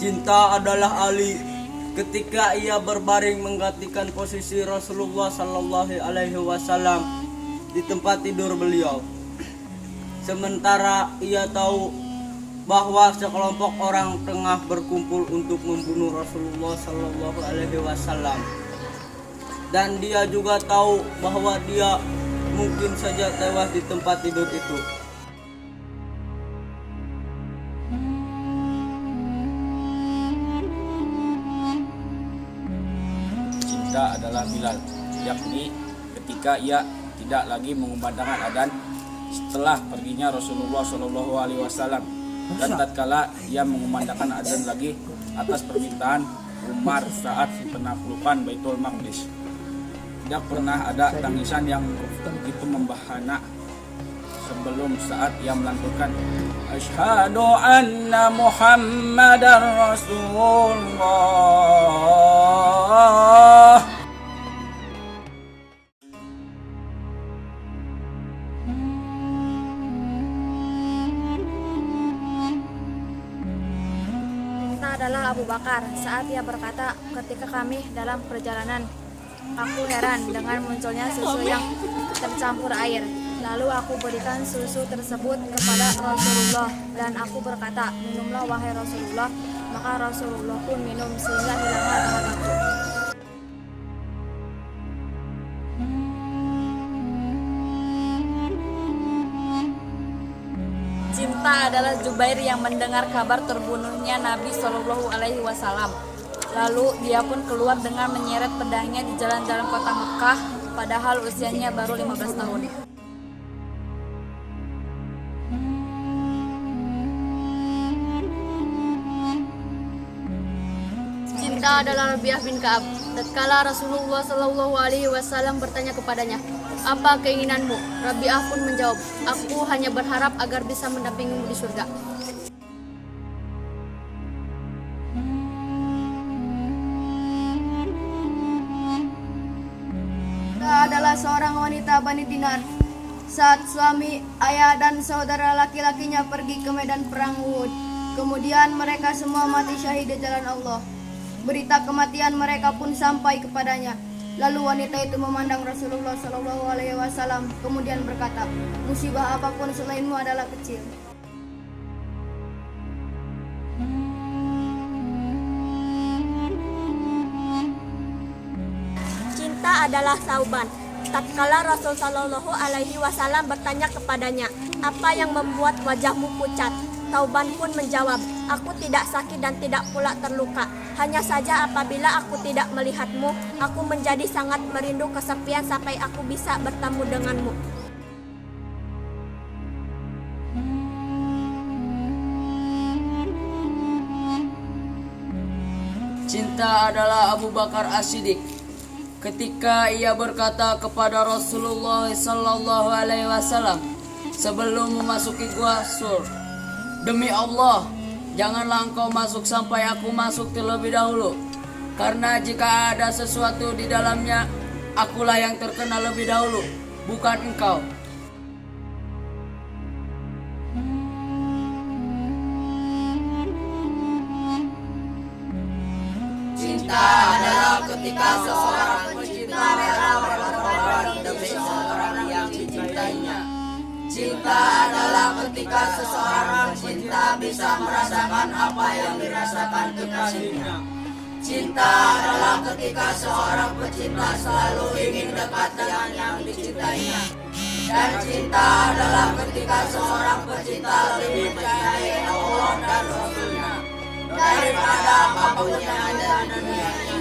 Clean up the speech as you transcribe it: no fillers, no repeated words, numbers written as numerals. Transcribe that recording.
Cinta adalah Ali ketika ia berbaring menggantikan posisi Rasulullah Sallallahu Alaihi Wasallam di tempat tidur beliau. Sementara ia tahu bahwa sekelompok orang tengah berkumpul untuk membunuh Rasulullah Sallallahu Alaihi Wasallam, dan dia juga tahu bahwa dia mungkin saja tewas di tempat tidur itu. Cinta adalah Bilal, yakni ketika ia tidak lagi mengumandangkan adzan setelah perginya Rasulullah Shallallahu Alaihi Wasallam, dan tatkala ia mengumandangkan adzan lagi atas permintaan Umar saat penaklukan Baitul Maqdis. Tidak pernah ada tangisan yang begitu membahana sebelum saat ia melantunkan Asyhadu anna Muhammadar Rasulullah. Cinta adalah Abu Bakar saat ia berkata, ketika kami dalam perjalanan, aku heran dengan munculnya susu yang tercampur air. Lalu aku berikan susu tersebut kepada Rasulullah dan aku berkata, minumlah wahai Rasulullah. Maka Rasulullah pun minum sehingga hilanglah dahaga. Cinta adalah Zubair yang mendengar kabar terbunuhnya Nabi Shallallahu Alaihi Wasallam. Lalu dia pun keluar dengan menyeret pedangnya di jalan-jalan kota Mekah, padahal usianya baru 15 tahun. Cinta adalah Rabi'ah bin Ka'ab. Tatkala Rasulullah Shallallahu Alaihi Wasallam bertanya kepadanya, apa keinginanmu? Rabi'ah pun menjawab, aku hanya berharap agar bisa mendampingimu di surga. Cinta adalah seorang wanita Bani Dinar. Saat suami, ayah, dan saudara laki-lakinya pergi ke medan perang Uhud, kemudian mereka semua mati syahid di jalan Allah. Berita kematian mereka pun sampai kepadanya. Lalu wanita itu memandang Rasulullah Shallallahu Alaihi Wasallam, kemudian berkata, musibah apapun selainmu adalah kecil. Cinta adalah Sauban. Tatkala Rasul Shallallahu Alaihi Wasallam bertanya kepadanya, apa yang membuat wajahmu pucat? Sauban pun menjawab, aku tidak sakit dan tidak pula terluka. Hanya saja apabila aku tidak melihatmu, aku menjadi sangat merindu kesepian sampai aku bisa bertemu denganmu. Cinta adalah Abu Bakar As-Siddiq ketika ia berkata kepada Rasulullah Sallallahu Alaihi Wasallam sebelum memasuki gua Sur, demi Allah, janganlah engkau masuk sampai aku masuk terlebih dahulu, karena jika ada sesuatu di dalamnya, akulah yang terkena lebih dahulu, bukan engkau. Cinta adalah ketika seseorang pencinta rela berkorban demi seseorang yang dicintainya. Cinta adalah ketika seseorang pencinta bisa merasakan apa yang dirasakan kekasihnya. Cinta adalah ketika seorang pecinta selalu ingin dekat dengan yang dicintainya. Dan cinta adalah ketika seorang pecinta lebih mencintai Allah dan Rasulnya daripada apapun yang ada di dunia ini.